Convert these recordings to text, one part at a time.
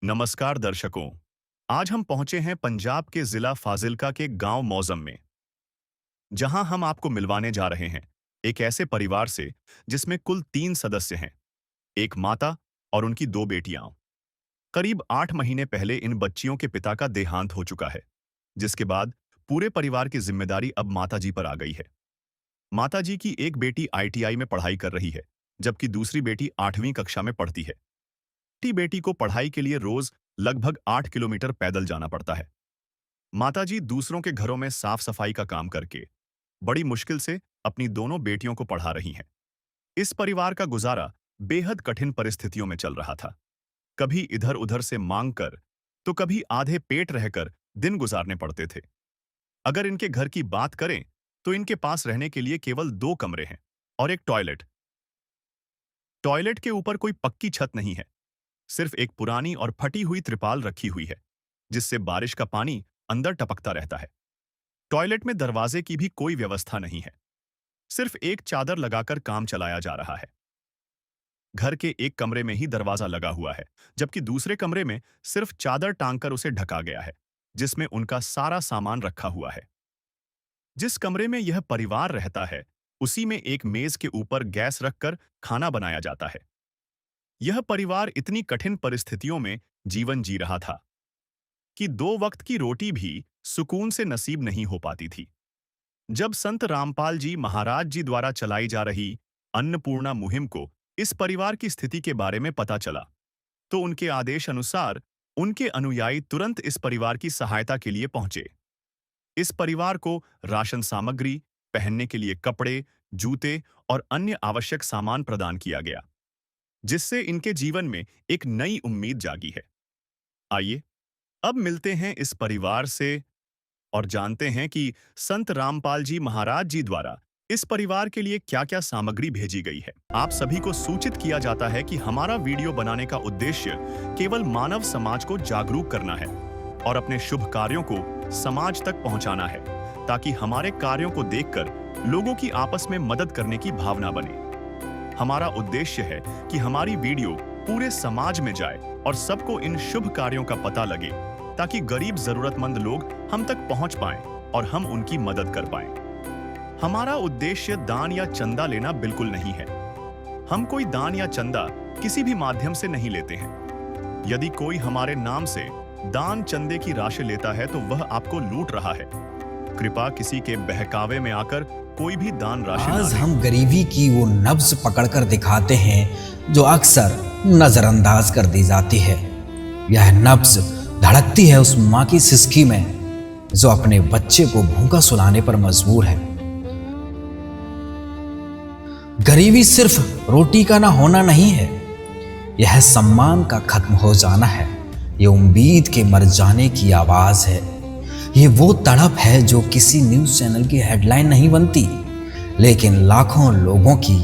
नमस्कार दर्शकों। आज हम पहुंचे हैं पंजाब के जिला फाजिल्का के गांव मौजम में, जहां हम आपको मिलवाने जा रहे हैं एक ऐसे परिवार से जिसमें कुल 3 सदस्य हैं। एक माता और उनकी 2 बेटियां। करीब 8 महीने पहले इन बच्चियों के पिता का देहांत हो चुका है, जिसके बाद पूरे परिवार की जिम्मेदारी अब माताजी पर आ गई है। माताजी की एक बेटी आईटीआई में पढ़ाई कर रही है, जबकि दूसरी बेटी 8वीं कक्षा में पढ़ती है। छोटी बेटी को पढ़ाई के लिए रोज लगभग 8 किलोमीटर पैदल जाना पड़ता है। माताजी दूसरों के घरों में साफ सफाई का काम करके बड़ी मुश्किल से अपनी दोनों बेटियों को पढ़ा रही हैं। इस परिवार का गुजारा बेहद कठिन परिस्थितियों में चल रहा था। कभी इधर उधर से मांग कर, तो कभी आधे पेट रहकर दिन गुजारने पड़ते थे। अगर इनके घर की बात करें तो इनके पास रहने के लिए केवल 2 कमरे हैं और एक टॉयलेट। टॉयलेट के ऊपर कोई पक्की छत नहीं है, सिर्फ एक पुरानी और फटी हुई त्रिपाल रखी हुई है, जिससे बारिश का पानी अंदर टपकता रहता है। टॉयलेट में दरवाजे की भी कोई व्यवस्था नहीं है, सिर्फ एक चादर लगाकर काम चलाया जा रहा है। घर के एक कमरे में ही दरवाजा लगा हुआ है, जबकि दूसरे कमरे में सिर्फ चादर टांगकर उसे ढका गया है, जिसमें उनका सारा सामान रखा हुआ है। जिस कमरे में यह परिवार रहता है, उसी में एक मेज के ऊपर गैस रखकर खाना बनाया जाता है। यह परिवार इतनी कठिन परिस्थितियों में जीवन जी रहा था कि 2 वक्त की रोटी भी सुकून से नसीब नहीं हो पाती थी। जब संत रामपाल जी महाराज जी द्वारा चलाई जा रही अन्नपूर्णा मुहिम को इस परिवार की स्थिति के बारे में पता चला, तो उनके आदेश अनुसार उनके अनुयायी तुरंत इस परिवार की सहायता के लिए पहुंचे। इस परिवार को राशन सामग्री, पहनने के लिए कपड़े, जूते और अन्य आवश्यक सामान प्रदान किया गया, जिससे इनके जीवन में एक नई उम्मीद जागी है। आइए अब मिलते हैं इस परिवार से और जानते हैं कि संत रामपाल जी महाराज जी द्वारा इस परिवार के लिए क्या-क्या सामग्री भेजी गई है। आप सभी को सूचित किया जाता है कि हमारा वीडियो बनाने का उद्देश्य केवल मानव समाज को जागरूक करना है और अपने शुभ कार्यों को समाज तक पहुंचाना है, ताकि हमारे कार्यों को देखकर लोगों की आपस में मदद करने की भावना बने। हमारा उद्देश्य है कि हमारी वीडियो पूरे समाज में जाए और सबको इन शुभ कार्यों का पता लगे, ताकि गरीब जरूरतमंद लोग हम तक पहुंच पाएं और हम उनकी मदद कर पाएं। हमारा उद्देश्य दान या चंदा लेना बिल्कुल नहीं है। हम कोई दान या चंदा किसी भी माध्यम से नहीं लेते हैं। यदि कोई हमारे नाम से दान चंदे की राशि लेता है तो वह आपको लूट रहा है। कृपा किसी के बहकावे में आकर कोई भी दान राशि आज हम गरीबी की वो नब्ज पकड़कर दिखाते हैं जो अक्सर नजरअंदाज कर दी जाती है। यह नब्ज धड़कती है उस माँ की सिसकी में जो अपने बच्चे को भूखा सुलाने पर मजबूर है। गरीबी सिर्फ रोटी का ना होना नहीं है, यह सम्मान का खत्म हो जाना है। यह उम्मीद के मर जाने की आवाज है। ये वो तड़प है जो किसी न्यूज़ चैनल की हेडलाइन नहीं बनती, लेकिन लाखों लोगों की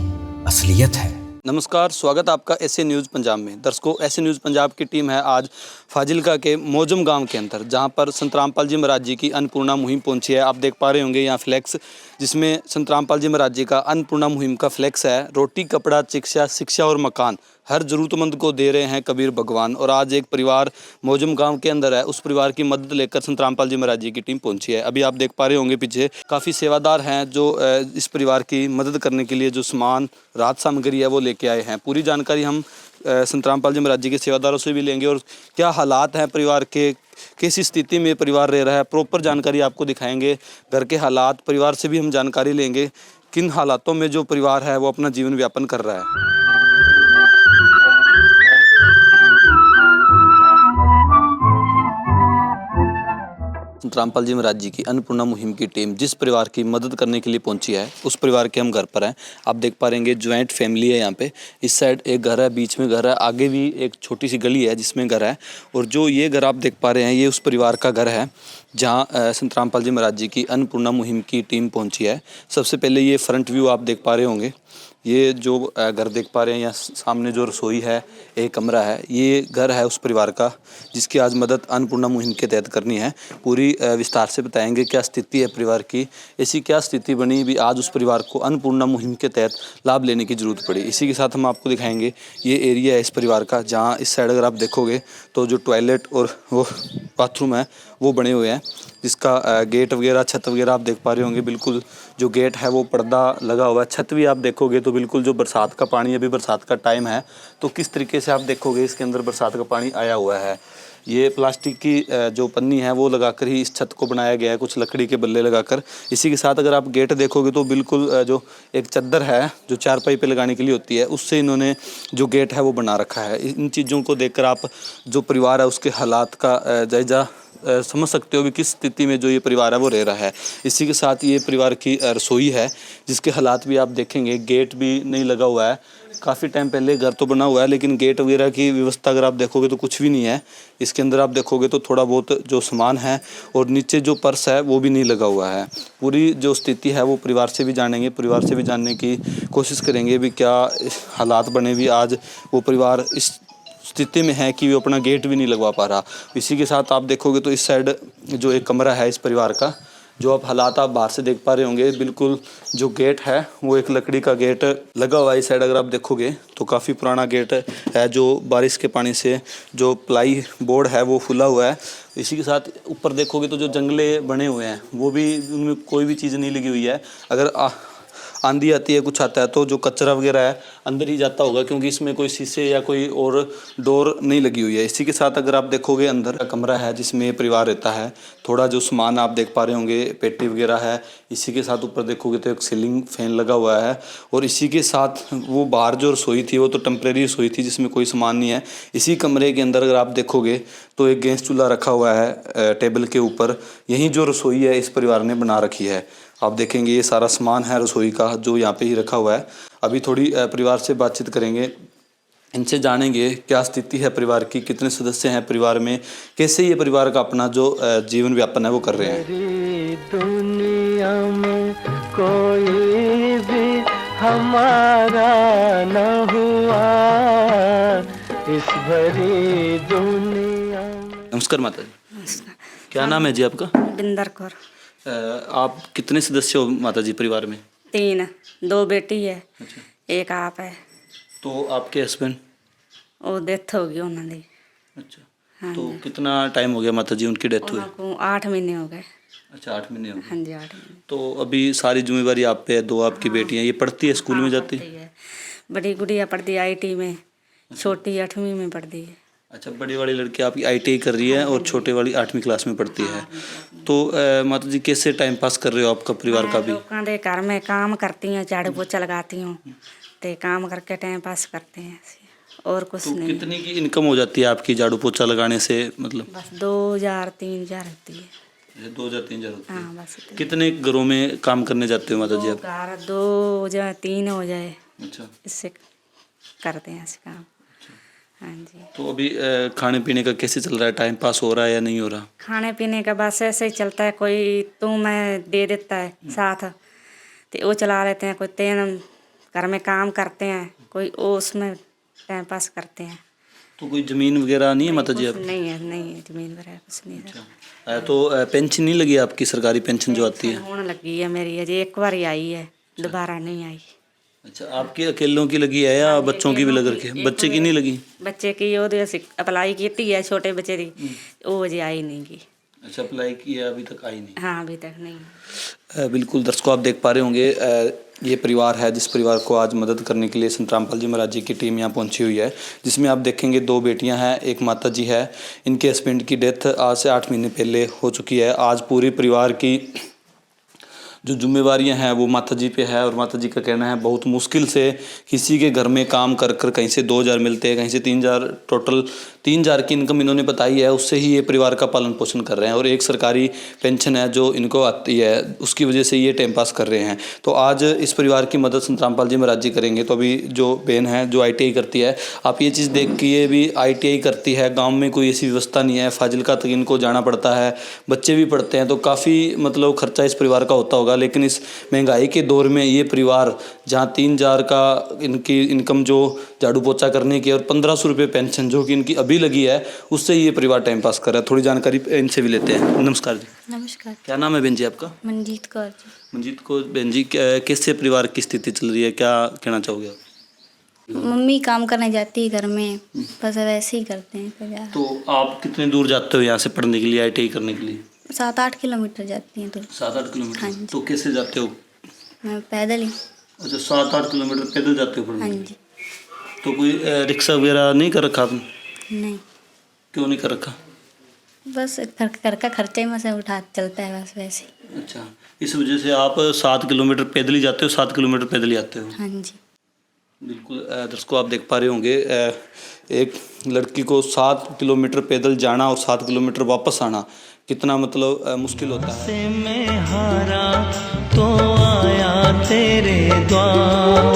असलियत है। नमस्कार, स्वागत आपका ऐसे न्यूज़ पंजाब में। दर्शकों, ऐसे न्यूज़ पंजाब की टीम है आज फाजिल्का के मौजम गांव के अंदर, जहां पर संत रामपाल जी महाराज जी की अन्नपूर्णा मुहिम पहुंची है। आप देख पा रहे होंगे यहाँ फ्लैक्स, जिसमें संत रामपाल जी महाराज जी का अन्नपूर्णा मुहिम का फ्लैक्स है। रोटी, कपड़ा, शिक्षा और मकान हर ज़रूरतमंद को दे रहे हैं कबीर भगवान। और आज एक परिवार मौजम गांव के अंदर है, उस परिवार की मदद लेकर संत रामपाल जी महाराज जी की टीम पहुंची है। अभी आप देख पा रहे होंगे पीछे काफ़ी सेवादार हैं जो इस परिवार की मदद करने के लिए जो सामान, राहत सामग्री है वो लेके आए हैं। पूरी जानकारी हम संत रामपाल जी महाराज जी के सेवादारों से भी लेंगे और क्या हालात हैं परिवार के, कैसी स्थिति में परिवार रह रहा है, प्रॉपर जानकारी आपको दिखाएंगे। घर के हालात, परिवार से भी हम जानकारी लेंगे किन हालातों में जो परिवार है वो अपना जीवन व्यापन कर रहा है। संत रामपाल जी महाराज जी की अन्नपूर्णा मुहिम की टीम जिस परिवार की मदद करने के लिए पहुंची है, उस परिवार के हम घर पर हैं। आप देख पा रहेंगे ज्वाइंट फैमिली है यहाँ पे। इस साइड एक घर है, बीच में घर है, आगे भी एक छोटी सी गली है जिसमें घर है। और जो ये घर आप देख पा रहे हैं, ये उस परिवार का घर है जहाँ संत रामपाल जी महाराज जी की अन्नपूर्णा मुहिम की टीम पहुँची है। सबसे पहले ये फ्रंट व्यू आप देख पा रहे होंगे। ये जो घर देख पा रहे हैं, यहाँ सामने जो रसोई है, एक कमरा है, ये घर है उस परिवार का जिसकी आज मदद अन्नपूर्णा मुहिम के तहत करनी है। पूरी विस्तार से बताएंगे क्या स्थिति है परिवार की, ऐसी क्या स्थिति बनी भी आज उस परिवार को अन्नपूर्णा मुहिम के तहत लाभ लेने की ज़रूरत पड़ी। इसी के साथ हम आपको दिखाएंगे ये एरिया है इस परिवार का, जहाँ इस साइड अगर आप देखोगे तो जो टॉयलेट और वो बाथरूम है वो बने हुए हैं, जिसका गेट वगैरह छत वगैरह आप देख पा रहे होंगे। बिल्कुल जो गेट है वो पर्दा लगा हुआ है। छत भी आप देखोगे तो बिल्कुल जो बरसात का पानी, अभी बरसात का टाइम है तो किस तरीके से आप देखोगे इसके अंदर बरसात का पानी आया हुआ है। ये प्लास्टिक की जो पन्नी है वो लगाकर ही इस छत को बनाया गया है, कुछ लकड़ी के बल्ले लगाकर। इसी के साथ अगर आप गेट देखोगे तो बिल्कुल जो एक चद्दर है जो चारपाई पे लगाने के लिए होती है, उससे इन्होंने जो गेट है वो बना रखा है। इन चीज़ों को देखकर आप जो परिवार है उसके हालात का जायजा समझ सकते हो कि किस स्थिति में जो ये परिवार है वो रह रहा है। इसी के साथ ये परिवार की रसोई है जिसके हालात भी आप देखेंगे। गेट भी नहीं लगा हुआ है, काफ़ी टाइम पहले घर तो बना हुआ है लेकिन गेट वगैरह की व्यवस्था अगर आप देखोगे तो कुछ भी नहीं है। इसके अंदर आप देखोगे तो थोड़ा बहुत जो सामान है और नीचे जो पर्स है वो भी नहीं लगा हुआ है। पूरी जो स्थिति है वो परिवार से भी जानेंगे, परिवार से भी जानने की कोशिश करेंगे भी क्या हालात बने भी आज वो परिवार इस स्थिति में है कि वो अपना गेट भी नहीं लगवा पा रहा। इसी के साथ आप देखोगे तो इस साइड जो एक कमरा है इस परिवार का, जो आप हालात आप बाहर से देख पा रहे होंगे, बिल्कुल जो गेट है वो एक लकड़ी का गेट लगा हुआ है। इस साइड अगर आप देखोगे तो काफ़ी पुराना गेट है जो बारिश के पानी से जो प्लाई बोर्ड है वो फुला हुआ है। इसी के साथ ऊपर देखोगे तो जो जंगले बने हुए हैं वो भी, उनमें कोई भी चीज़ नहीं लगी हुई है। अगर आंधी आती है, कुछ आता है तो जो कचरा वगैरह है अंदर ही जाता होगा, क्योंकि इसमें कोई शीशे या कोई और डोर नहीं लगी हुई है। इसी के साथ अगर आप देखोगे अंदर का कमरा है जिसमें परिवार रहता है। थोड़ा जो सामान आप देख पा रहे होंगे, पेटी वगैरह है। इसी के साथ ऊपर देखोगे तो एक सीलिंग फैन लगा हुआ है और इसी के साथ वो बाहर जो रसोई थी वो तो टेम्प्रेरी रसोई थी जिसमें कोई सामान नहीं है। इसी कमरे के अंदर अगर आप देखोगे तो एक गैस चूल्हा रखा हुआ है टेबल के ऊपर। यही जो रसोई है इस परिवार ने बना रखी है। आप देखेंगे ये सारा सामान है रसोई का जो यहाँ पे ही रखा हुआ है। अभी थोड़ी परिवार से बातचीत करेंगे, इनसे जानेंगे क्या स्थिति है परिवार की, कितने सदस्य हैं परिवार में, कैसे ये परिवार का अपना जो जीवन व्यापन है वो कर रहे हैं। दुनिया में कोई भी हमारा न हुआ इस भरी दुनिया में। नमस्कार माता जी, क्या नाम है जी आपका? बिंदर कौर। आप कितने सदस्य हो माता जी परिवार में? 3, 2 बेटी है, अच्छा, एक आप है। तो आपके हस्बैंड? वो डेथ हो गई उन्होंने। अच्छा, हाँ तो जी। कितना टाइम हो गया माता जी उनकी डेथ हुई? उनको 8 महीने हो गए। अच्छा, 8 महीने हो गए। हाँ जी, 8 महीने। तो अभी सारी जिम्मेवारी आप पे है। 2 आपकी बेटियां, ये पढ़ती है, स्कूल में जाती है? पढ़ती है। बड़ी गुड़िया पढ़ती है IT में, छोटी 8वीं में पढ़ती है। अच्छा, बड़ी वाली लड़की आपकी ITI कर रही है और छोटे वाली 8वीं क्लास में पढ़ती है। तो माता जी कैसे टाइम पास कर रहे हो आपका परिवार का भी? लोगों के घर में काम करती हूँ, झाड़ू पोछा लगाती हूँ, तो काम करके टाइम पास करते हैं और कुछ तो नहीं। कितनी की इनकम हो जाती है आपकी झाड़ू पोछा लगाने से? मतलब बस 2,000-3,000 होती है। 2,000-3,000 होती है। हाँ बस इतनी। कितने घरों में काम करने जाते हो माता जी आप? 2 हो जाए, 3 हो जाए, अच्छा, इससे करते हैं ऐसे काम। हाँ जी। तो अभी खाने पीने का कैसे चल रहा है? टाइम पास हो रहा है या नहीं हो रहा? खाने पीने का बस ऐसे ही चलता है, कोई तू मैं दे देता है साथ, तो वो चला लेते हैं, कोई 3 घर में काम करते हैं, कोई वो उसमें टाइम पास करते हैं। तो कोई जमीन वगैरह नहीं है माता जी कुछ आप? नहीं है, नहीं है जमीन वगैरह कुछ नहीं है। तो पेंशन नहीं लगी आपकी, सरकारी पेंशन जो आती है? होने लगी है मेरी, अजय एक बार ही आई है, दोबारा नहीं आई। अच्छा, आपके अकेलों की लगी है या बच्चों की भी लग रखी है? बच्चे की नहीं लगी? बच्चे की वो अप्लाई की है, छोटे बच्चे की, वो अजय आई नहीं की। अच्छा, अप्लाई किया अभी तक आई नहीं? हाँ अभी तक नहीं। बिल्कुल दर्शकों, आप देख पा रहे होंगे ये परिवार है जिस परिवार को आज मदद करने के लिए संतरामपाल जी महाराज जी की टीम यहाँ पहुँची हुई है, जिसमें आप देखेंगे 2 बेटियां हैं, एक माता जी है। इनके हस्बैंड की डेथ आज से 8 महीने पहले हो चुकी है। आज पूरी परिवार की जो जिम्मेवारियां हैं वो माता जी पे है और माता जी का कहना है बहुत मुश्किल से किसी के घर में काम कर कर कहीं से 2,000 मिलते हैं, कहीं से 3,000, टोटल 3,000 की इनकम इन्होंने बताई है, उससे ही ये परिवार का पालन पोषण कर रहे हैं और एक सरकारी पेंशन है जो इनको आती है, उसकी वजह से ये टाइम पास कर रहे हैं। तो आज इस परिवार की मदद संतरामपाल जी महाराज जी करेंगे। तो अभी जो बहन है जो ITI करती है, आप ये चीज़ देख के ये भी ITI करती है, गाँव में कोई ऐसी व्यवस्था नहीं है, फाजिलका तक इनको जाना पड़ता है, बच्चे भी पढ़ते हैं, तो काफ़ी मतलब खर्चा इस परिवार का होता होगा। लेकिन इस महंगाई के दौर में ये परिवार जहाँ 3,000 का इनकी इनकम जो झाड़ू पोछा करने की और 1,500 रुपये पेंशन जो कि इनकी अभी लगी है, उससे ये परिवार टाइम पास कर रहा है। थोड़ी जानकारी इनसे भी लेते हैं। नमस्कार जी। नमस्कार। क्या नाम है बहन जी आपका? मनजीत कौर जी। मंजीत को बहन जी, कैसे परिवार की स्थिति चल रही है, क्या कहना चाहोगे आप? मम्मी काम करने जाती है घर में, बस वैसे ही करते हैं बाजार। तो आप कितने दूर जाते हो यहाँ से पढ़ने के लिए, ITI करने के लिए? 7-8 किलोमीटर जाती हैं तो। 7-8 किलोमीटर? हाँ जी। तो कैसे जाते हो? मैं पैदल ही। अच्छा, 7-8 किलोमीटर पैदल जाते हो पढ़ने हाँ के लिए? जी। तो कोई रिक्शा वगैरह नहीं कर रखा आपने? नहीं, क्यों नहीं कर रखा? बस घर का खर्चा ही में से उठा चलता है बस वैसे ही। अच्छा, इस वजह से आप 7 किलोमीटर पैदल ही जाते हो, 7 किलोमीटर पैदल ही आते हो? हाँ जी। बिल्कुल दर्शकों, आप देख पा रहे होंगे एक लड़की को 7 किलोमीटर पैदल जाना और 7 किलोमीटर वापस आना कितना मतलब मुश्किल होता है। से मैं हारा तो आया तेरे द्वार,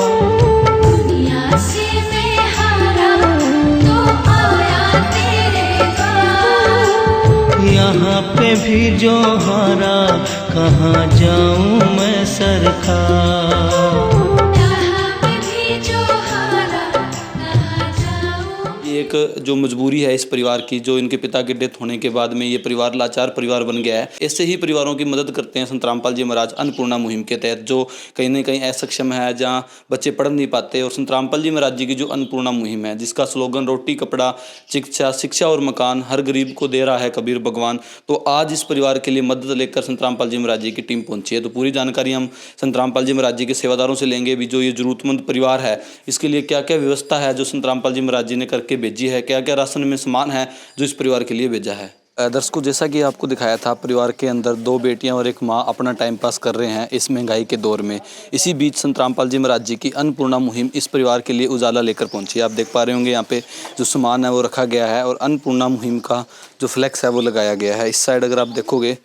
दुनिया से मैं हारा तो आया तेरे द्वार, यहाँ पे भी जो हारा कहाँ जाऊँ मैं सरकार। यहाँ पे भी जो हारा कहाँ जाऊँ। ये एक जो मजबूरी है इस परिवार की, जो इनके पिता के डेथ होने के बाद में ये परिवार लाचार परिवार बन गया है। ऐसे ही परिवारों की मदद करते हैं संतरामपाल जी महाराज अन्नपूर्णा मुहिम के तहत, जो कहीं ना कहीं असक्षम है, जहाँ बच्चे पढ़ नहीं पाते। और संतरामपाल जी महाराज जी की जो अन्नपूर्णा मुहिम है, जिसका स्लोगन रोटी कपड़ा शिक्षा और मकान, हर गरीब को दे रहा है कबीर भगवान। तो आज इस परिवार के लिए मदद लेकर संतरामपाल जी महाराज जी की टीम पहुंची है। तो पूरी जानकारी हम संतरामपाल जी महाराज जी के सेवादारों से लेंगे भी, जो ये जरूरतमंद परिवार है इसके लिए क्या क्या व्यवस्था है जो संतरामपाल जी महाराज जी ने करके भेजी है, क्या क्या राशन में सामान है जो इस परिवार के लिए भेजा है। दर्शकों, जैसा कि आपको दिखाया था, परिवार के अंदर 2 बेटियां और एक मां अपना टाइम पास कर रहे हैं इस महंगाई के दौर में। इसी बीच संतरामपाल जी महाराज जी की अन्नपूर्णा मुहिम इस परिवार के लिए उजाला लेकर पहुंची है। आप देख पा रहे होंगे यहाँ पे जो सामान है वो रखा गया है और अन्नपूर्णा मुहिम का जो फ्लैक्स है वो लगाया गया है। इस साइड अगर आप देखोगे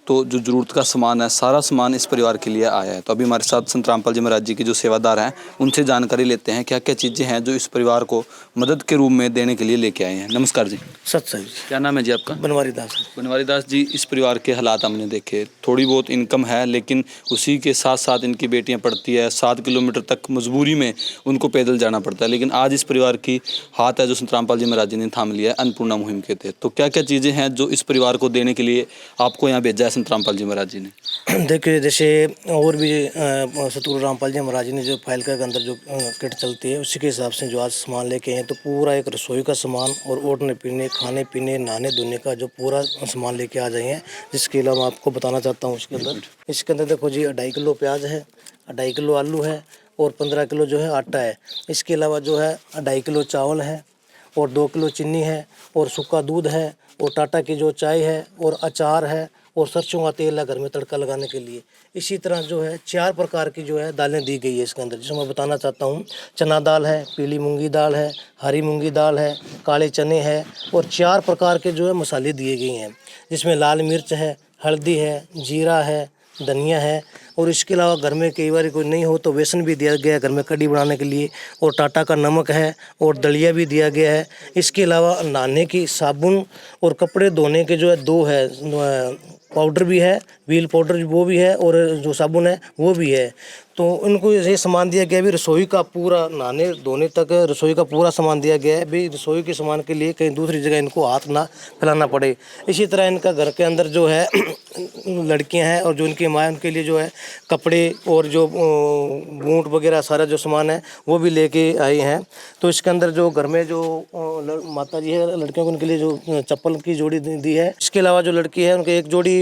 तो जो ज़रूरत का सामान है, सारा सामान इस परिवार के लिए आया है। तो अभी हमारे साथ संतरामपाल जी महाराज जी के जो सेवादार हैं उनसे जानकारी लेते हैं क्या क्या चीज़ें हैं जो इस परिवार को मदद के रूप में देने के लिए लेके आए हैं। नमस्कार जी। सत्संग क्या नाम है जी आपका? बनवारी दास। बनवारी दास जी, इस परिवार के हालात हमने देखे, थोड़ी बहुत इनकम है लेकिन उसी के साथ साथ इनकी बेटियां पढ़ती है, 7 किलोमीटर तक मजबूरी में उनको पैदल जाना पड़ता है। लेकिन आज इस परिवार की हाथ है जो संतरामपाल जी महाराज जी ने थाम लिया है अन्नपूर्णा मुहिम के तहत। तो क्या क्या चीज़ें हैं जो इस परिवार को देने के लिए आपको यहाँ भेजा है संतरामपाल जी महाराज जी ने? देखिए, जैसे और भी सतगुरु रामपाल जी महाराज जी ने जो फाइलका के अंदर जो किट चलती है उसी के हिसाब से जो आज सामान लेके आए हैं, तो पूरा एक रसोई का सामान और ओढ़ने पीने, खाने पीने, नहाने धोने का जो पूरा सामान लेके आ जाए हैं। जिसके अलावा आपको बताना चाहता हूँ इसके अंदर देखो जी 2.5 किलो प्याज है, 2.5 किलो आलू है और 15 किलो जो है आटा है। इसके अलावा जो है 2.5 किलो चावल है और 2 किलो चीनी है और सूखा दूध है और टाटा की जो चाय है और अचार है और सरसों का तेल है घर में तड़का लगाने के लिए। इसी तरह जो है 4 प्रकार की जो है दालें दी गई है इसके अंदर, जिसमें मैं बताना चाहता हूँ। चना दाल है, पीली मूंगी दाल है, हरी मूंगी दाल है, काले चने हैं और 4 प्रकार के जो है मसाले दिए गए हैं, जिसमें लाल मिर्च है, हल्दी है, जीरा है, धनिया है। और इसके अलावा घर में कई बार कोई नहीं हो तो बेसन भी दिया गया है घर में कढ़ी बनाने के लिए, और टाटा का नमक है और दलिया भी दिया गया है। इसके अलावा नहाने की साबुन और कपड़े धोने के जो है 2 है पाउडर भी है, व्हील पाउडर वो भी है और जो साबुन है वो भी है। तो उनको ये सामान दिया गया है भी रसोई का पूरा नहाने धोने तक रसोई का पूरा सामान दिया गया है भी, रसोई के सामान के लिए कहीं दूसरी जगह इनको हाथ ना फैलाना पड़े। इसी तरह इनका घर के अंदर जो है लड़कियां हैं और जो इनकी माँ उनके लिए जो है कपड़े और जो बूट वगैरह सारा जो सामान है वो भी लेके आई हैं। तो इसके अंदर जो घर में जो माता जी है लड़कियों को उनके लिए जो चप्पल की जोड़ी दी है। इसके अलावा जो लड़की है उनके एक जोड़ी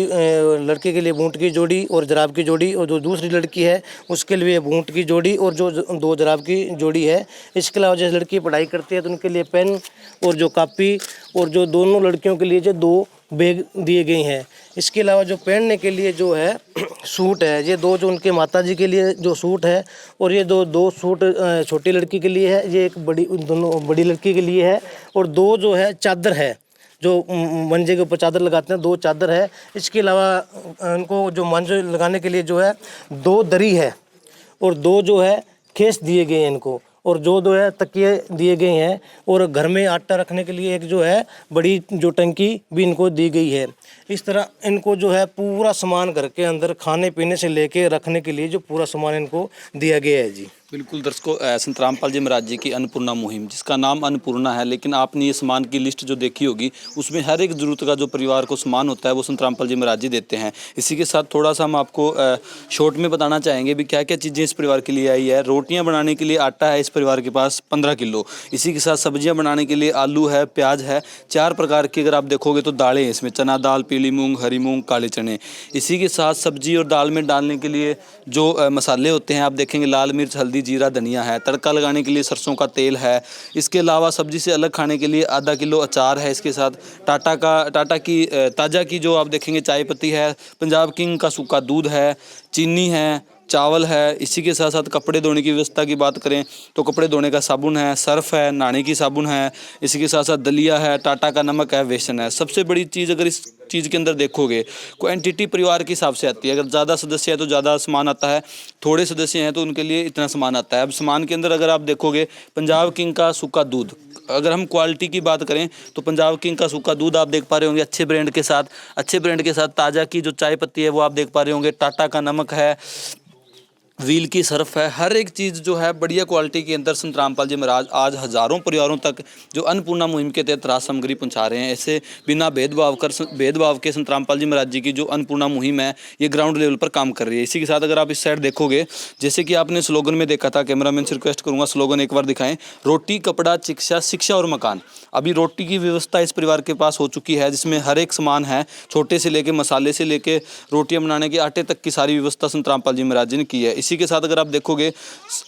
लड़के के लिए बूट की जोड़ी और जराब की जोड़ी, और जो दूसरी लड़की है उसके लिए बूट की जोड़ी और जो 2 जराब की जोड़ी है। इसके अलावा जैसे लड़की पढ़ाई करती है तो उनके लिए पेन और जो कापी, और जो दोनों लड़कियों के लिए जो 2 बैग दिए गए हैं। इसके अलावा जो पहनने के लिए जो है सूट है, ये 2 जो उनके माताजी के लिए जो सूट है, और ये दो सूट छोटी लड़की के लिए है, ये एक दोनों बड़ी लड़की के लिए है, और 2 जो है चादर है जो मंजे के ऊपर चादर लगाते हैं, 2 चादर है। इसके अलावा उनको जो मंजे लगाने के लिए जो है 2 दरी है, और 2 जो है खेस दिए गए हैं इनको, और जो है तकिए दिए गए हैं, और घर में आटा रखने के लिए एक जो है बड़ी जो टंकी भी इनको दी गई है। इस तरह इनको जो है पूरा सामान घर के अंदर खाने पीने से लेके रखने के लिए जो पूरा सामान इनको दिया गया है जी। बिल्कुल दर्शकों, संत रामपाल जी महाराज जी की अन्नपूर्णा मुहिम, जिसका नाम अन्नपूर्णा है, लेकिन आपने ये सामान की लिस्ट जो देखी होगी उसमें हर एक ज़रूरत का जो परिवार को सामान होता है वो संत रामपाल जी महाराज जी देते हैं। इसी के साथ थोड़ा सा हम आपको शॉर्ट में बताना चाहेंगे भी क्या क्या चीज़ें इस परिवार के लिए आई है। रोटियाँ बनाने के लिए आटा है इस परिवार के पास 15 किलो। इसी के साथ सब्जियाँ बनाने के लिए आलू है, प्याज है, 4 प्रकार की अगर आप देखोगे तो दालें हैं इसमें, चना दाल, पीली मूँग, हरी मूँग, काले चने। इसी के साथ सब्जी और दाल में डालने के लिए जो मसाले होते हैं आप देखेंगे, लाल मिर्च, हल्दी, जीरा, धनिया है। तड़का लगाने के लिए सरसों का तेल है। इसके अलावा सब्जी से अलग खाने के लिए आधा किलो अचार है। इसके साथ टाटा की ताज़ा की जो आप देखेंगे चाय पत्ती है, पंजाब किंग का सूखा दूध है, चीनी है, चावल है। इसी के साथ साथ कपड़े धोने की व्यवस्था की बात करें तो कपड़े धोने का साबुन है, सर्फ है, नहाने की साबुन है। इसी के साथ साथ दलिया है, टाटा का नमक है, बेसन है। सबसे बड़ी चीज़ अगर इस चीज़ के अंदर देखोगे, क्वांटिटी परिवार के हिसाब से आती है। अगर ज़्यादा सदस्य है तो ज़्यादा सामान आता है, थोड़े सदस्य हैं तो उनके लिए इतना सामान आता है। अब सामान के अंदर अगर आप देखोगे, पंजाब किंग का सूखा दूध, अगर हम क्वालिटी की बात करें तो पंजाब किंग का सूखा दूध आप देख पा रहे होंगे अच्छे ब्रांड के साथ ताज़ा की जो चाय पत्ती है वो आप देख पा रहे होंगे, टाटा का नमक है, व्हील की सर्फ है। हर एक चीज़ जो है बढ़िया क्वालिटी के अंदर संत रामपाल जी महाराज आज हज़ारों परिवारों तक जो अन्नपूर्णा मुहिम के तहत राशन सामग्री पहुंचा रहे हैं। ऐसे बिना भेदभाव के संत रामपाल जी महाराज जी की जो अन्नपूर्णा मुहिम है ये ग्राउंड लेवल पर काम कर रही है। इसी के साथ अगर आप इस साइड देखोगे, जैसे कि आपने स्लोगन में देखा था, कैमरामैन से रिक्वेस्ट करूँगा स्लोगन एक बार दिखाएं, रोटी कपड़ा शिक्षा और मकान। अभी रोटी की व्यवस्था इस परिवार के पास हो चुकी है, जिसमें हर एक सामान है, छोटे से लेके मसाले से लेके रोटियां बनाने के आटे तक की सारी व्यवस्था संत रामपाल जी महाराज जी ने की है। इसी के साथ अगर आप देखोगे,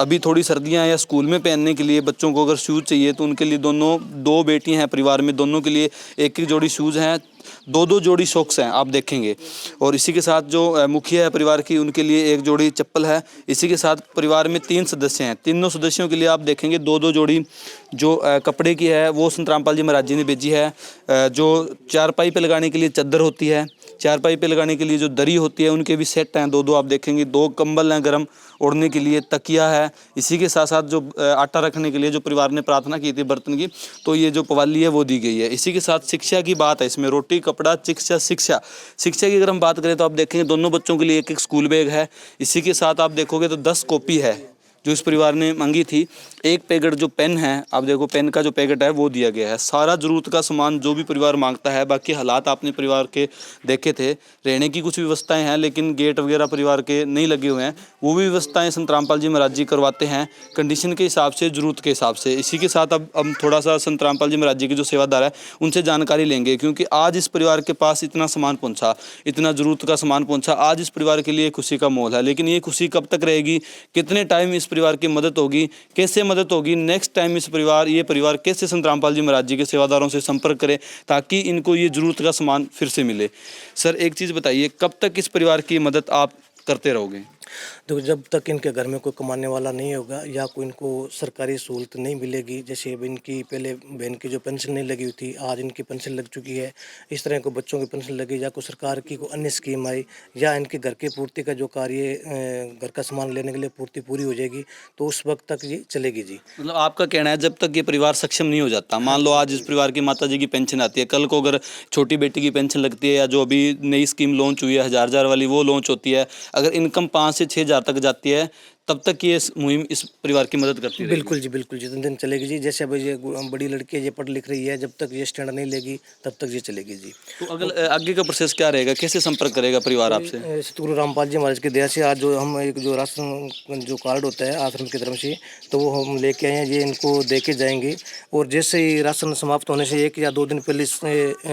अभी थोड़ी सर्दियां या स्कूल में पहनने के लिए बच्चों को अगर शूज़ चाहिए तो उनके लिए दो बेटियां हैं परिवार में, दोनों के लिए एक जोड़ी शूज़ हैं, 2 जोड़ी सॉक्स हैं आप देखेंगे। और इसी के साथ जो मुखिया है परिवार की, उनके लिए 1 जोड़ी चप्पल है। इसी के साथ परिवार में 3 सदस्य हैं, तीनों सदस्यों के लिए आप देखेंगे 2 जोड़ी जो कपड़े की है वो संत रामपाल जी महाराज जी ने भेजी है। जो चारपाई पे लगाने के लिए चादर होती है, चारपाई पे लगाने के लिए जो दरी होती है उनके भी सेट हैं 2 आप देखेंगे, 2 कंबल हैं गर्म ओढ़ने के लिए, तकिया है। इसी के साथ साथ जो आटा रखने के लिए जो परिवार ने प्रार्थना की थी बर्तन की, तो ये जो पवाली है वो दी गई है। इसी के साथ शिक्षा की बात है, इसमें रोटी कपड़ा शिक्षा की अगर हम बात करें तो आप देखेंगे दोनों बच्चों के लिए 1 स्कूल बैग है। इसी के साथ आप देखोगे तो 10 कॉपी है जो इस परिवार ने मांगी थी। 1 पैकेट जो पेन है, आप देखो पेन का जो पैकेट है वो दिया गया है। सारा ज़रूरत का सामान जो भी परिवार मांगता है। बाकी हालात आपने परिवार के देखे थे, रहने की कुछ व्यवस्थाएं हैं लेकिन गेट वगैरह परिवार के नहीं लगे हुए हैं, वो भी व्यवस्थाएं संत रामपाल जी महाराज जी करवाते हैं कंडीशन के हिसाब से, ज़रूरत के हिसाब से। इसी के साथ अब हम थोड़ा सा संत रामपाल जी महाराज जी के जो सेवादार है उनसे जानकारी लेंगे, क्योंकि आज इस परिवार के पास इतना सामान पहुँचा, इतना ज़रूरत का सामान पहुँचा, आज इस परिवार के लिए खुशी का माहौल है। लेकिन ये खुशी कब तक रहेगी, कितने टाइम इस परिवार की मदद होगी, कैसे मदद होगी, नेक्स्ट टाइम ये परिवार कैसे संत रामपाल जी महाराज जी के सेवादारों से संपर्क करे ताकि इनको ये ज़रूरत का सामान फिर से मिले। सर एक चीज़ बताइए, कब तक इस परिवार की मदद आप करते रहोगे? तो जब तक इनके घर में कोई कमाने वाला नहीं होगा या कोई इनको सरकारी सहूलत नहीं मिलेगी, जैसे अब इनकी पहले बहन की जो पेंशन नहीं लगी हुई थी, आज इनकी पेंशन लग चुकी है, इस तरह को बच्चों की पेंशन लगी या कोई सरकार की कोई अन्य स्कीम आई या इनके घर की पूर्ति का जो कार्य घर का सामान लेने के लिए पूर्ति पूरी हो जाएगी तो उस वक्त तक ये चलेगी जी। मतलब आपका कहना है जब तक ये परिवार सक्षम नहीं हो जाता, मान लो आज इस परिवार की माता जी की पेंशन आती है, कल को अगर छोटी बेटी की पेंशन लगती है या जो अभी नई स्कीम लॉन्च हुई है 1000 वाली वो लॉन्च होती है, अगर इनकम 5 से 6 हज़ार तक जाती है तब तक ये मुहिम इस परिवार की मदद करती है? बिल्कुल जी, बिल्कुल जितने दिन चलेगी जी। जैसे अब ये बड़ी लड़की है, ये पढ़ लिख रही है, जब तक ये स्टैंड नहीं लेगी तब तक ये चलेगी जी। तो अगर आगे का प्रोसेस क्या रहेगा, कैसे संपर्क करेगा परिवार आपसे? सतगुरु रामपाल जी महाराज की दया से आज जो हम एक जो राशन जो कार्ड होता है आश्रम की तरफ से, तो वो हम लेके आए हैं, ये इनको दे के जाएंगे। और जैसे ही राशन समाप्त होने से 1 या 2 दिन पहले इस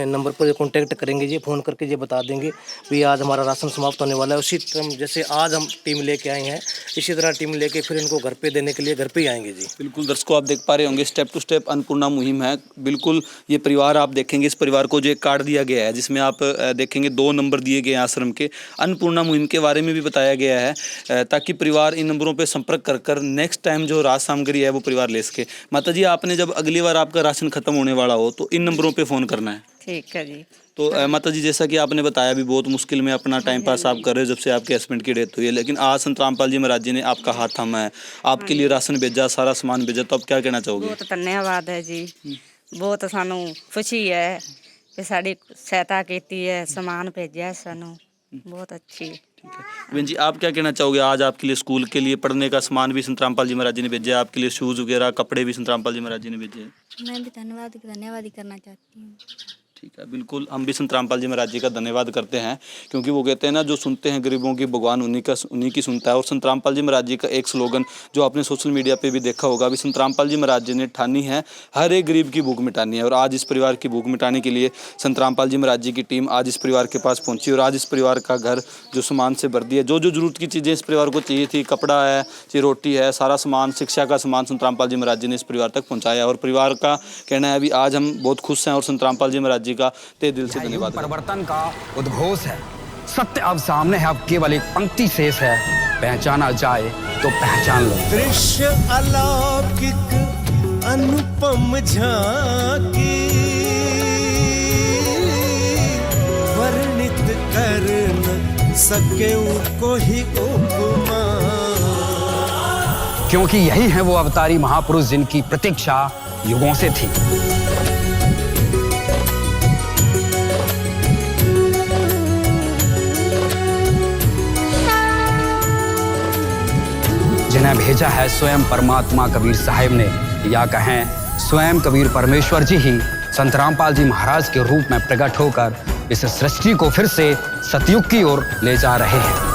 नंबर पर कॉन्टैक्ट करेंगे, ये फ़ोन करके ये बता देंगे भी आज हमारा राशन समाप्त होने वाला है। उसी तरह जैसे आज हम टीम लेके आए हैं, इसी तरह तरह टीम लेके फिर इनको घर पे देने के लिए घर पे ही आएंगे जी। बिल्कुल दर्शकों, आप देख पा रहे होंगे स्टेप टू स्टेप अन्नपूर्णा मुहिम है। बिल्कुल ये परिवार आप देखेंगे, इस परिवार को जो एक कार्ड दिया गया है जिसमें आप देखेंगे 2 नंबर दिए गए हैं आश्रम के। अन्नपूर्णा मुहिम के बारे में भी बताया गया है ताकि परिवार इन नंबरों पर संपर्क कर कर नेक्स्ट टाइम जो राशन सामग्री है वो परिवार ले सके। माता जी, आपने जब अगली बार आपका राशन खत्म होने वाला हो तो इन नंबरों पर फ़ोन करना है। ठीक है जी। तो माता जी, जैसा कि आपने बताया भी बहुत मुश्किल में अपना टाइम पास आप कर रहे हो जब से आपके हस्बैंड की डेथ हुई है, लेकिन आज संत रामपाल जी महाराज जी ने आपका हाथ थामा है, आपके लिए राशन भेजा, सारा सामान भेजा, तो आप क्या कहना चाहोगे? बहुत धन्यवाद है जी। बहुत सानू खुशी है कि साड़ी सहायता की है, सामान भेजा है सानू, बहुत अच्छी। ठीक है बहन जी, आप क्या कहना चाहोगे? आज आपके लिए स्कूल के लिए पढ़ने का सामान भी संत रामपाल जी महाराज जी ने भेजा है, आपके लिए शूज़ वगैरह कपड़े भी संत रामपाल जी महाराज जी ने भेजे हैं। मैं भी धन्यवाद ही करना चाहती हूँ। ठीक है, बिल्कुल हम भी संत रामपाल जी महाराज जी का धन्यवाद करते हैं, क्योंकि वो कहते हैं ना, जो सुनते हैं गरीबों की भगवान उन्हीं की सुनता है। और संत रामपाल जी महाराज जी का एक स्लोगन जो आपने सोशल मीडिया पे भी देखा होगा, अभी संत रामपाल जी महाराज जी ने ठानी है हर एक गरीब की भूख मिटानी है। और आज इस परिवार की भूख मिटाने के लिए संत रामपाल जी महाराज जी की टीम आज इस परिवार के पास पहुंची और आज इस परिवार का घर जो सामान से भर दिया, जो जो जरूरत की चीज़ें इस परिवार को चाहिए थी, कपड़ा है, ये रोटी है, सारा सामान, शिक्षा का सामान संत रामपाल जी महाराज जी ने इस परिवार तक पहुँचाया। और परिवार का कहना है अभी आज हम बहुत खुश हैं और संत रामपाल जी महाराज जी का तहे दिल से धन्यवाद। परिवर्तन का उद्घोष है, सत्य अब सामने है, अब केवल एक पंक्ति शेष है, पहचाना जाए तो पहचान लो। दृश्य अलौकिक अनुपम झांकी वर्णित कर न सके कोई उपमा, क्योंकि यही है वो अवतारी महापुरुष जिनकी प्रतीक्षा युगों से थी। जिन्हें भेजा है स्वयं परमात्मा कबीर साहिब ने, या कहें स्वयं कबीर परमेश्वर जी ही संत रामपाल जी महाराज के रूप में प्रकट होकर इस सृष्टि को फिर से सतयुग की ओर ले जा रहे हैं।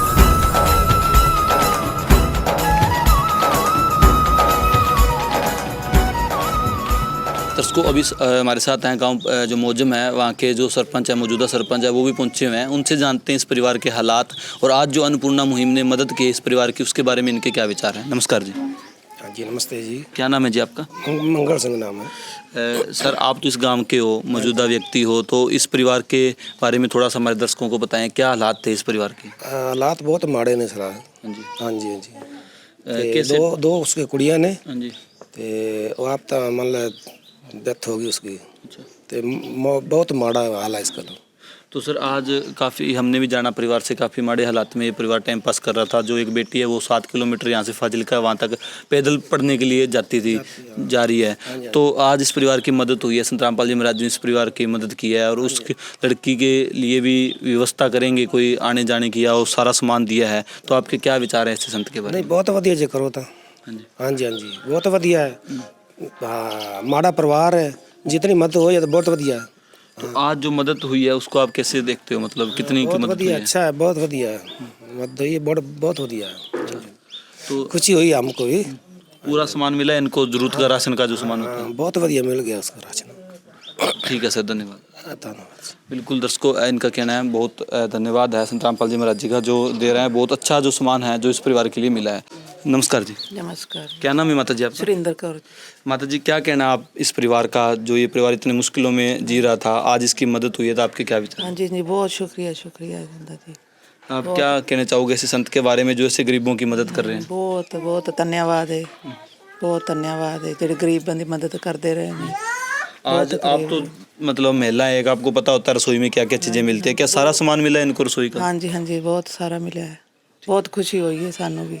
दर्शकों, अभी हमारे साथ हैं गांव जो मौजम है, वहाँ के जो सरपंच है, मौजूदा सरपंच है, वो भी पहुँचे हुए हैं। उनसे जानते हैं इस परिवार के हालात और आज जो अन्नपूर्णा मुहिम ने मदद की इस परिवार की, उसके बारे में इनके क्या विचार हैं। नमस्कार जी। हाँ जी, नमस्ते जी। क्या नाम है जी आपका? मंगल सिंह नाम है। सर, आप तो इस गांव के हो, मौजूदा व्यक्ति हो, तो इस परिवार के बारे में थोड़ा सा हमारे दर्शकों को बताएं, क्या हालात थे इस परिवार के? हालात बहुत माड़े ने सर। हाँ जी, हाँ जी, हाँ जी। कैसे? दो उसके कुड़ियाँ ने, हाँ जी, तो आप तो मतलब डेथ होगी उसकी, अच्छा। तो बहुत माड़ा हाल है इसका। तो सर, आज काफ़ी हमने भी जाना परिवार से, काफ़ी माड़े हालात में ये परिवार टाइम पास कर रहा था। जो एक बेटी है वो 7 किलोमीटर यहाँ से फाजिलका वहाँ तक पैदल पढ़ने के लिए जाती थी, जा रही है। तो आज इस परिवार की मदद हुई है, संत रामपाल जी महाराज जी ने इस परिवार की मदद की है और उस लड़की के लिए भी व्यवस्था करेंगे कोई आने जाने की, और सारा सामान दिया है। तो आपके क्या विचार है ऐसे संत के बारे में? नहीं, बहुत वधिया जी करो तो। हाँ जी, हाँ जी, हाँ जी, बहुत वधिया है। हाँ, माड़ा परिवार है, जितनी मदद हो जाए तो बहुत वधिया है। तो आज जो मदद हुई है उसको आप कैसे देखते हो, मतलब कितनी की मदद हुई है? अच्छा है, बहुत वधिया है मदद हुई है, बहुत वधिया है। तो खुशी हुई हमको भी। पूरा सामान मिला है इनको, जरूरत का राशन का जो सामान होता है? बहुत वधिया मिल गया उसका राशन। ठीक है सर, धन्यवाद। धन्यवाद। बिल्कुल दर्शकों, इनका कहना है बहुत धन्यवाद है संत रामपाल जी महाराज जी का, जो दे रहे हैं बहुत अच्छा जो सामान है जो इस परिवार के लिए मिला है। नमस्कार जी। नमस्कार। क्या नाम है माता जी आपका? सुरेंद्र कौर। माता जी, क्या कहना आप इस परिवार का, जो ये परिवार इतने मुश्किलों में जी रहा था, आज इसकी मदद हुई है, तो आपके क्या विचार? हाँ जी जी, बहुत शुक्रिया शुक्रिया दादा जी। आप क्या कहना चाहोगे ऐसे संत के बारे में जो ऐसे गरीबों की मदद कर रहे हैं? बहुत बहुत धन्यवाद है, बहुत धन्यवाद है जो गरीबों की मदद करते रहे हैं। आज आप तो मतलब महिला है, आपको पता होता है रसोई में क्या क्या चीज़ें मिलती है, क्या सारा सामान मिला है इनको रसोई का? हाँ जी, हाँ जी, बहुत सारा मिला है, बहुत खुशी हुई है सानू भी।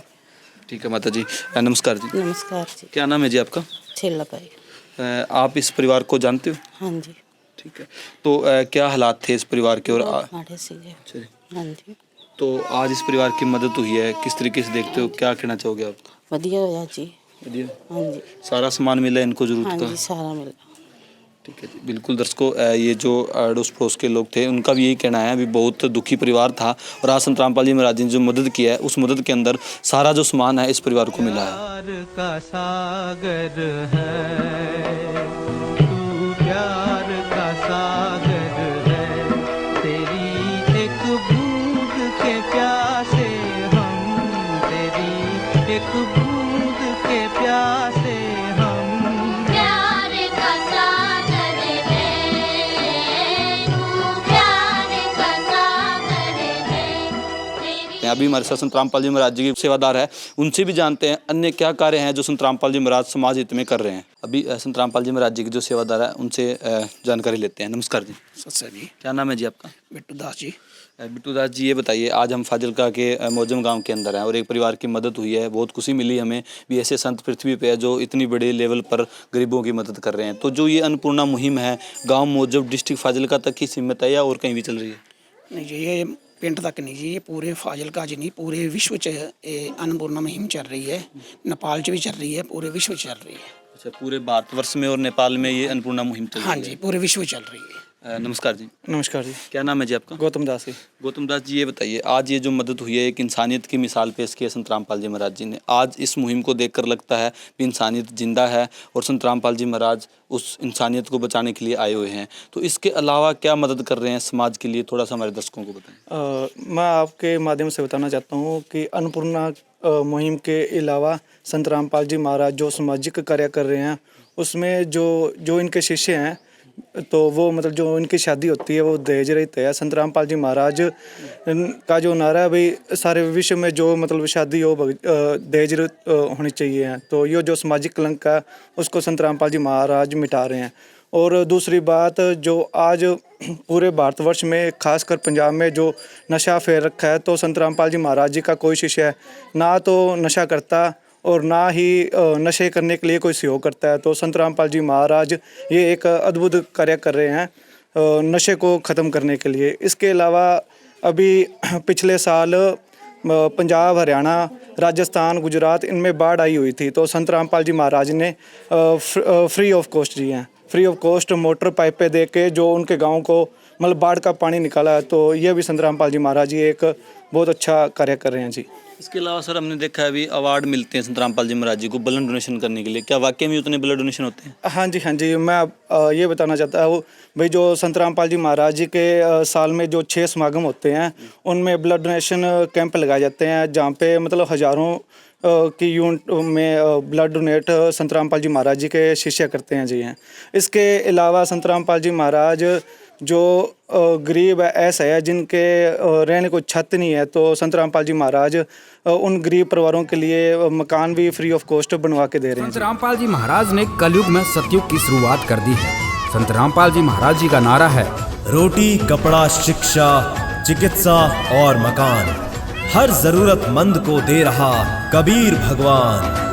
ठीक है माता जी, नमस्कार जी। नमस्कार जी। क्या नाम है जी आपका? छेला भाई। आप इस परिवार को जानते हो? हाँ जी। ठीक है, तो क्या हालात थे इस परिवार के? और माड़े से जी। अच्छा जी। हाँ जी। तो आज इस परिवार की मदद हुई है, किस तरीके से देखते हो, क्या कहना चाहोगे आप? बढ़िया होया जी। बढ़िया। हाँ जी। सारा सामान मिला है इनको जरूरत हाँ का? जी, सारा मिला। ठीक है जी। बिल्कुल दर्शकों, ये जो अड़ोस पड़ोस के लोग थे उनका भी यही कहना है, अभी बहुत दुखी परिवार था और आज संत रामपाल जी महाराज जी ने जो मदद की है, उस मदद के अंदर सारा जो सामान है इस परिवार को मिला है। प्यार का सागर है तू, प्यार का सागर है, तेरी एक बूंद के प्यासे हम, तेरी एक हैं। अभी हमारे साथ संत रामपाल जी महाराज जी के सेवादार है, उनसे भी जानते हैं अन्य क्या कार्य हैं जो संत रामपाल जी महाराज समाज हित में कर रहे हैं। अभी संत रामपाल जी महाराज जी के जो सेवादार है उनसे जानकारी लेते हैं। नमस्कार जी। सत्सर जी, क्या नाम है जी आपका? बिट्टू दास जी। बिट्टू दास जी, ये बताइए, आज हम फाजिलका के मौजम गांव के अंदर हैं और एक परिवार की मदद हुई है। बहुत खुशी मिली हमें भी ऐसे संत पृथ्वी पे है जो इतनी बड़े लेवल पर गरीबों की मदद कर रहे हैं। तो जो ये अन्नपूर्णा मुहिम है गांव मौजम डिस्ट्रिक्ट फाजिलका तक ही सीमित है या और कहीं भी चल रही है? नहीं जी, ये पिंड तक नहीं जी, ये पूरे फाजिलका च नहीं, पूरे विश्व च अन्नपूर्णा मुहिम चल रही है। नेपाल च भी चल रही है, पूरे विश्व चल रही है। अच्छा, पूरे भारतवर्ष में और नेपाल में ये अन्नपूर्णा मुहिम चल रही है? हाँ जी, पूरे विश्व चल रही है। नमस्कार जी। नमस्कार जी। क्या नाम है जी आपका? गौतम दास जी। गौतम दास जी, ये बताइए, आज ये जो मदद हुई है, एक इंसानियत की मिसाल पेश की है संत रामपाल जी महाराज जी ने। आज इस मुहिम को देखकर लगता है कि इंसानियत जिंदा है और संत रामपाल जी महाराज उस इंसानियत को बचाने के लिए आए हुए हैं। तो इसके अलावा क्या मदद कर रहे हैं समाज के लिए, थोड़ा सा हमारे दर्शकों को बताएं। मैं आपके माध्यम से बताना चाहता हूँ कि अन्नपूर्णा मुहिम के अलावा संत रामपाल जी महाराज जो सामाजिक कार्य कर रहे हैं, उसमें जो इनके शिष्य हैं, तो वो मतलब जो इनकी शादी होती है वो दहेज रहित है। संत रामपाल जी महाराज का जो नारा है भाई, सारे विश्व में जो मतलब शादी हो दहेज रहित होनी चाहिए। तो ये जो सामाजिक कलंक है उसको संत रामपाल जी महाराज मिटा रहे हैं। और दूसरी बात, जो आज पूरे भारतवर्ष में खासकर पंजाब में जो नशा फैल रखा है, तो संत रामपाल जी महाराज जी का कोई शिष्य ना तो नशा करता और ना ही नशे करने के लिए कोई सहयोग करता है। तो संत रामपाल जी महाराज ये एक अद्भुत कार्य कर रहे हैं नशे को ख़त्म करने के लिए। इसके अलावा अभी पिछले साल पंजाब, हरियाणा, राजस्थान, गुजरात इनमें बाढ़ आई हुई थी, तो संत रामपाल जी महाराज ने फ्री ऑफ कॉस्ट दिए हैं, फ्री ऑफ कॉस्ट मोटर पाइपें दे के जो उनके गाँव को मतलब बाढ़ का पानी निकाला है। तो यह भी संत रामपाल जी महाराज जी एक बहुत अच्छा कार्य कर रहे हैं जी। इसके अलावा सर, हमने देखा है अभी अवार्ड मिलते हैं संत रामपाल जी महाराज जी को ब्लड डोनेशन करने के लिए, क्या वाकई में उतने ब्लड डोनेशन होते हैं? हाँ जी, मैं ये बताना चाहता हूँ भाई, जो संत रामपाल जी महाराज जी के साल में जो 6 समागम होते हैं उनमें ब्लड डोनेशन कैंप लगाए जाते हैं, जहाँ पे मतलब हज़ारों की यूनिट में ब्लड डोनेट संत रामपाल जी महाराज जी के शिष्य करते हैं जी हैं। इसके अलावा संत रामपाल जी महाराज जो गरीब ऐसा है जिनके रहने को छत नहीं है, तो संत रामपाल जी महाराज उन गरीब परिवारों के लिए मकान भी फ्री ऑफ कॉस्ट बनवा के दे रहे हैं। संत रामपाल जी महाराज ने कलयुग में सतयुग की शुरुआत कर दी है। संत रामपाल जी महाराज जी का नारा है, रोटी, कपड़ा, शिक्षा, चिकित्सा और मकान, हर जरूरतमंद को दे रहा कबीर भगवान।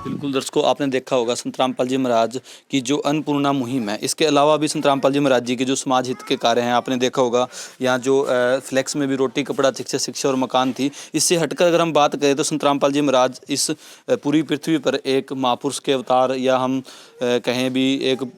बिल्कुल दर्शकों, आपने देखा होगा संत रामपाल जी महाराज की जो अन्नपूर्णा मुहिम है। इसके अलावा भी संत रामपाल जी महाराज जी के जो समाज हित के कार्य हैं, आपने देखा होगा यहाँ जो फ्लैक्स में भी रोटी, कपड़ा, शिक्षा और मकान थी। इससे हटकर अगर हम बात करें तो संत रामपाल जी महाराज इस पूरी पृथ्वी पर एक महापुरुष के अवतार, या हम कहें भी एक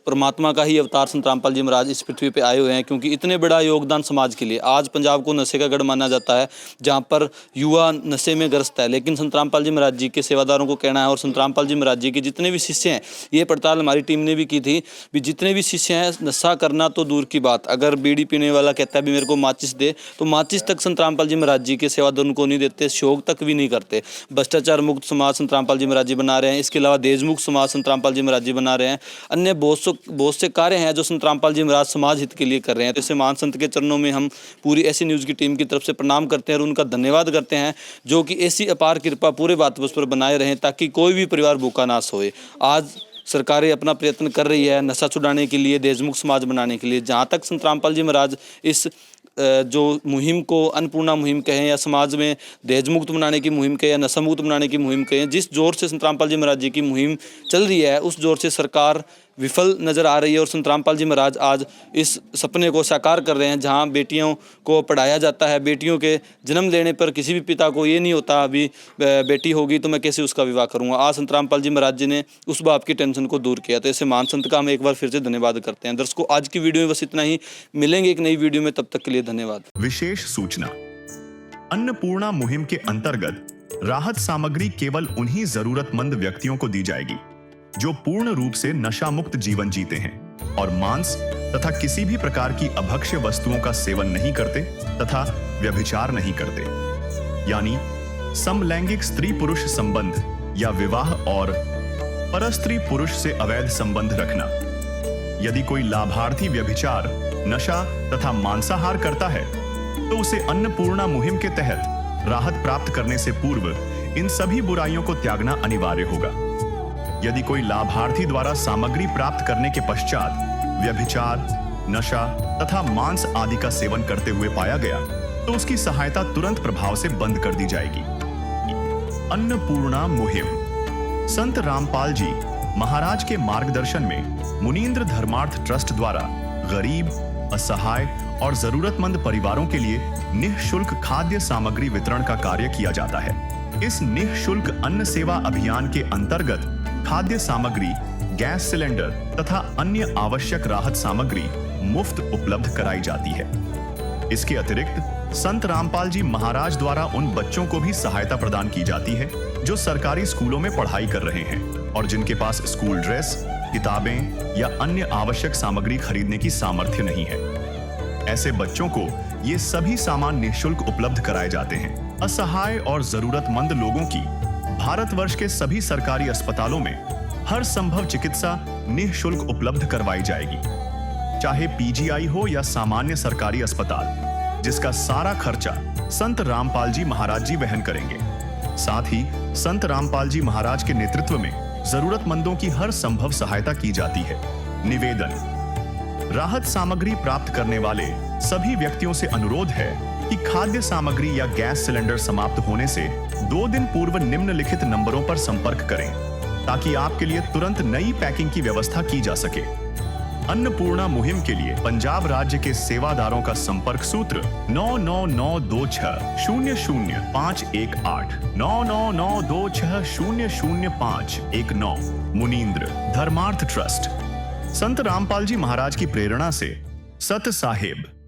परमात्मा का ही अवतार संत रामपाल जी महाराज इस पृथ्वी पे आए हुए हैं, क्योंकि इतने बड़ा योगदान समाज के लिए। आज पंजाब को नशे का गढ़ माना जाता है, जहाँ पर युवा नशे में ग्रस्त है, लेकिन संत रामपाल जी महाराज जी के सेवादारों को कहना है और संत रामपाल जी महाराज जी के जितने भी शिष्य हैं, ये पड़ताल हमारी टीम ने भी की थी, भी जितने भी शिष्य हैं, नशा करना तो दूर की बात, अगर बीड़ी पीने वाला कहता है भी मेरे को माचिस दे, तो माचिस तक संत रामपाल जी महाराज जी के सेवादार उनको नहीं देते, शौक तक भी नहीं करते। भ्रष्टाचार मुक्त समाज संत रामपाल जी महाराज जी बना रहे हैं। इसके अलावा देश मुक्त समाज संत रामपाल जी महाराज जी बना रहे हैं। अन्य बहुत से कार्य हैं जो संत रामपाल जी महाराज समाज हित के लिए कर रहे हैं। तो इसे महान संत के चरणों में हम पूरी ऐसी न्यूज़ की टीम की तरफ से प्रणाम करते हैं और उनका धन्यवाद करते हैं, जो कि ऐसी अपार कृपा पूरे भारतवर्ष पर बनाए रहें, ताकि कोई भी परिवार भूखा ना सोए। आज सरकारें अपना प्रयत्न कर रही है नशा छुड़ाने के लिए, देशमुक्त समाज बनाने के लिए। जहाँ तक संत रामपाल जी महाराज इस जो मुहिम को अन्नपूर्णा मुहिम कहें, या समाज में दहेज मुक्त बनाने की मुहिम कहें, या नशा मुक्त बनाने की मुहिम कहें, जिस जोर से संत रामपाल जी महाराज जी की मुहिम चल रही है, उस जोर से सरकार विफल नज़र आ रही है। और संत रामपाल जी महाराज आज इस सपने को साकार कर रहे हैं, जहां बेटियों को पढ़ाया जाता है। बेटियों के जन्म लेने पर किसी भी पिता को ये नहीं होता अभी बेटी होगी तो मैं कैसे उसका विवाह करूंगा। आज संत रामपाल जी महाराज जी ने उस बाप की टेंशन को दूर किया। तो ऐसे महान संत का हम एक बार फिर से धन्यवाद करते हैं। दर्शकों, आज की वीडियो में बस इतना ही, मिलेंगे एक नई वीडियो में, तब तक के लिए धन्यवाद। विशेष सूचना, अन्नपूर्णा मुहिम के अंतर्गत राहत सामग्री केवल उन्हीं जरूरतमंद व्यक्तियों को दी जाएगी जो पूर्ण रूप से नशा मुक्त जीवन जीते हैं और मांस तथा किसी भी प्रकार की अभक्ष्य वस्तुओं का सेवन नहीं करते तथा व्यभिचार नहीं करते, यानी समलैंगिक स्त्री पुरुष संबंध या विवाह और परस्त्री पुरुष से अवैध संबंध रखना। यदि कोई लाभार्थी व्यभिचार, नशा तथा मांसाहार करता है तो उसे अन्नपूर्णा मुहिम के तहत राहत प्राप्त करने से पूर्व इन सभी बुराइयों को त्यागना अनिवार्य होगा। यदि कोई लाभार्थी द्वारा सामग्री प्राप्त करने के पश्चात व्यभिचार, नशा तथा मांस आदि का सेवन करते हुए पाया गया तो उसकी सहायता तुरंत प्रभाव से बंद कर दी जाएगी। अन्नपूर्णा मुहिम। संत रामपाल जी महाराज के मार्गदर्शन में मुनींद्र धर्मार्थ ट्रस्ट द्वारा गरीब, असहाय और जरूरतमंद परिवारों के लिए निःशुल्क खाद्य सामग्री वितरण का कार्य किया जाता है। इस निःशुल्क अन्न सेवा अभियान के अंतर्गत खाद्य सामग्री, गैस सिलेंडर तथा अन्य आवश्यक राहत सामग्री मुफ्त उपलब्ध कराई जाती है। इसके अतिरिक्त संत रामपाल जी महाराज द्वारा उन बच्चों को भी सहायता प्रदान की जाती है जो सरकारी स्कूलों में पढ़ाई कर रहे हैं और जिनके पास स्कूल ड्रेस, किताबें या अन्य आवश्यक सामग्री खरीदने की सामर्थ्य नहीं है। ऐसे बच्चों को ये सभी सामान निःशुल्क उपलब्ध कराए जाते हैं। असहाय और जरूरतमंद लोगों की भारतवर्ष के सभी सरकारी अस्पतालों में हर संभव चिकित्सा निःशुल्क उपलब्ध करवाई जाएगी, चाहे पीजीआई हो या सामान्य सरकारी अस्पताल, जिसका सारा खर्चा संत रामपाल जी महाराज जी वहन करेंगे। साथ ही संत रामपाल जी महाराज के नेतृत्व में जरूरतमंदों की हर संभव सहायता की जाती है। निवेदन। राहत सामग्री प्राप्त करने वाले सभी व्यक्तियों से अनुरोध है कि खाद्य सामग्री या गैस सिलेंडर समाप्त होने से 2 दिन पूर्व निम्नलिखित नंबरों पर संपर्क करें ताकि आपके लिए तुरंत नई पैकिंग की व्यवस्था की जा सके। अन्नपूर्णा मुहिम के लिए पंजाब राज्य के सेवादारों का संपर्क सूत्र 9992600518 9992600519। मुनींद्र धर्मार्थ ट्रस्ट। संत रामपाल जी महाराज की प्रेरणा से सत साहिब।